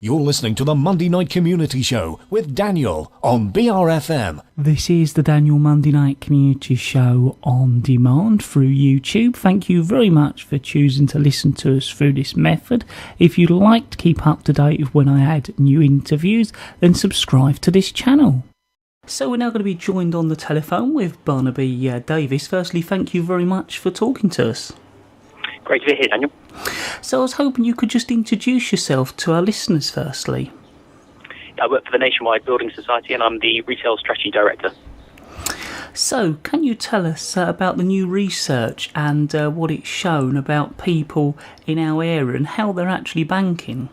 You're listening to the Monday Night Community Show with Daniel on BRFM. This is the Daniel Monday Night Community Show on demand through YouTube. Thank you very much for choosing to listen to us through this method. If you'd like to keep up to date with when I add new interviews, then subscribe to this channel. So we're now going to be joined on the telephone with Barnaby Davis. Firstly, thank you very much for talking to us. Great to be here, Daniel. So I was hoping you could just introduce yourself to our listeners firstly. I work for the Nationwide Building Society and I'm the Retail Strategy Director. So, can you tell us about the new research and what it's shown about people in our area and how they're actually banking?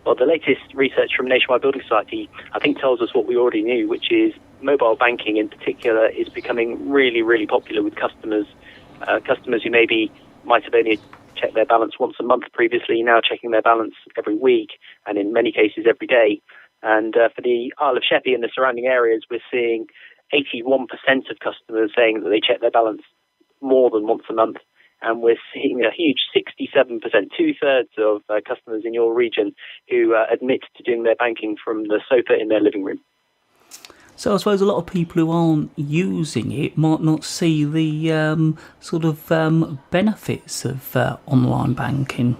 Well, the latest research from Nationwide Building Society, I think, tells us what we already knew, which is mobile banking in particular is becoming really, really popular with customers. Customers who maybe might have only checked their balance once a month previously, now checking their balance every week and in many cases every day. And for the Isle of Sheppey and the surrounding areas, we're seeing 81% of customers saying that they check their balance more than once a month. And we're seeing a huge 67%, two-thirds of customers in your region who admit to doing their banking from the sofa in their living room. So I suppose a lot of people who aren't using it might not see the benefits of online banking.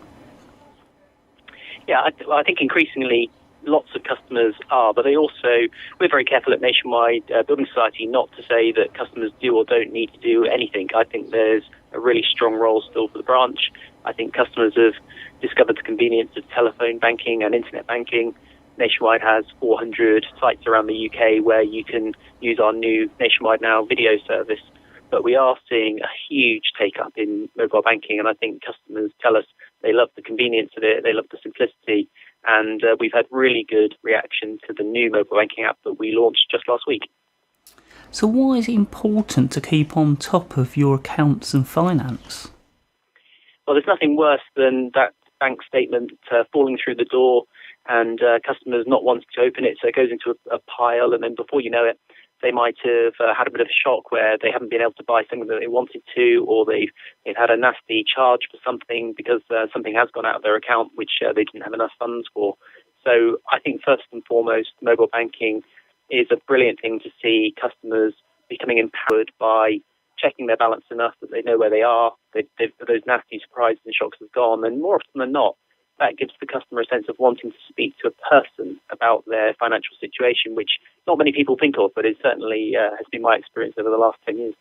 Yeah, I think increasingly lots of customers are, but we're very careful at Nationwide Building Society not to say that customers do or don't need to do anything. I think there's a really strong role still for the branch. I think customers have discovered the convenience of telephone banking and internet banking. Nationwide has 400 sites around the UK where you can use our new Nationwide Now video service. But we are seeing a huge take-up in mobile banking, and I think customers tell us they love the convenience of it, they love the simplicity, and we've had really good reaction to the new mobile banking app that we launched just last week. So why is it important to keep on top of your accounts and finance? Well, there's nothing worse than that bank statement falling through the door and customers not wanting to open it, so it goes into a pile, and then before you know it, they might have had a bit of a shock where they haven't been able to buy something that they wanted to, or they've had a nasty charge for something because something has gone out of their account which they didn't have enough funds for. So I think first and foremost, mobile banking is a brilliant thing to see customers becoming empowered by checking their balance enough that they know where they are, those nasty surprises and shocks have gone, and more often than not, that gives the customer a sense of wanting to speak to a person about their financial situation, which not many people think of, but it certainly has been my experience over the last 10 years.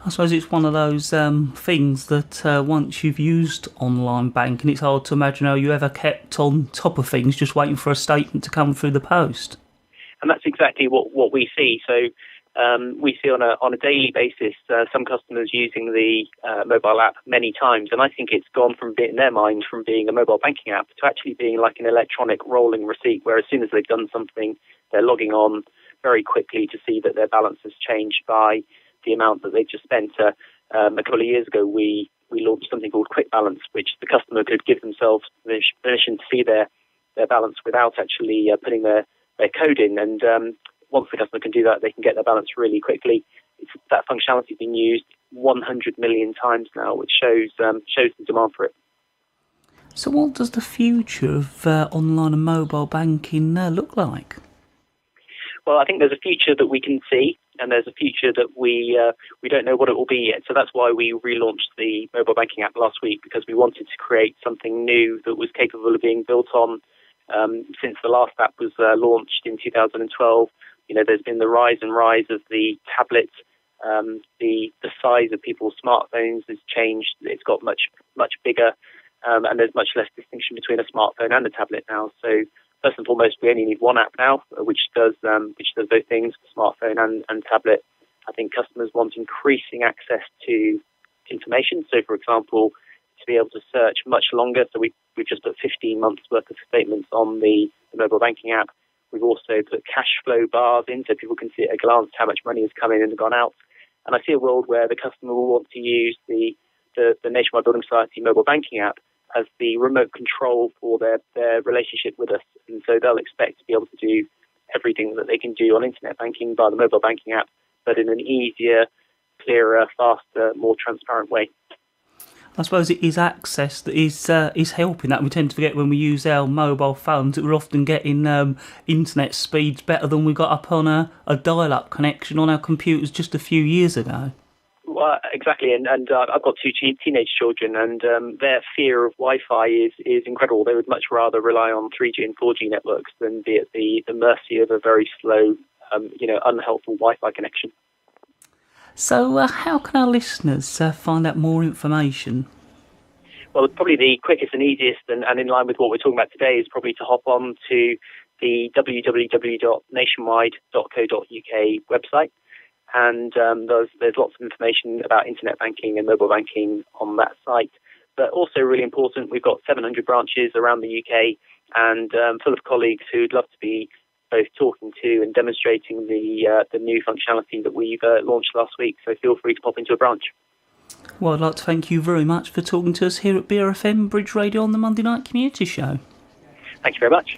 I suppose it's one of those things that once you've used online banking, it's hard to imagine how you ever kept on top of things just waiting for a statement to come through the post. And that's exactly what we see. So we see on a daily basis some customers using the mobile app many times, and I think it's gone from in their mind from being a mobile banking app to actually being like an electronic rolling receipt, where as soon as they've done something, they're logging on very quickly to see that their balance has changed by the amount that they've just spent. A couple of years ago, we launched something called Quick Balance, which the customer could give themselves permission to see their balance without actually putting their code in, and once the customer can do that, they can get their balance really quickly. That functionality has been used 100 million times now, which shows the demand for it. So what does the future of online and mobile banking look like? Well, I think there's a future that we can see, and there's a future that we don't know what it will be yet. So that's why we relaunched the mobile banking app last week, because we wanted to create something new that was capable of being built on. Since the last app was launched in 2012, there's been the rise of the tablet. The size of people's smartphones has changed. It's got much bigger, and there's much less distinction between a smartphone and a tablet now. So first and foremost, we only need one app now, which does both things, smartphone and tablet. I think customers want increasing access to information. So, for example, to be able to search much longer. So we've just put 15 months worth of statements on the mobile banking app. We've also put cash flow bars in so people can see at a glance how much money has come in and gone out. And I see a world where the customer will want to use the Nationwide Building Society mobile banking app as the remote control for their relationship with us. And so they'll expect to be able to do everything that they can do on internet banking by the mobile banking app, but in an easier, clearer, faster, more transparent way. I suppose it is access that is helping that. We tend to forget when we use our mobile phones that we're often getting internet speeds better than we got up on a dial-up connection on our computers just a few years ago. Well, exactly, and I've got two teenage children, and their fear of Wi-Fi is incredible. They would much rather rely on 3G and 4G networks than be at the mercy of a very slow, unhelpful Wi-Fi connection. So how can our listeners find out more information? Well, probably the quickest and easiest, and in line with what we're talking about today, is probably to hop on to the www.nationwide.co.uk website. And there's lots of information about internet banking and mobile banking on that site. But also really important, we've got 700 branches around the UK and full of colleagues who'd love to be both talking to and demonstrating the new functionality that we've launched last week. So feel free to pop into a branch. Well, I'd like to thank you very much for talking to us here at BRFM Bridge Radio on the Monday Night Community Show. Thank you very much.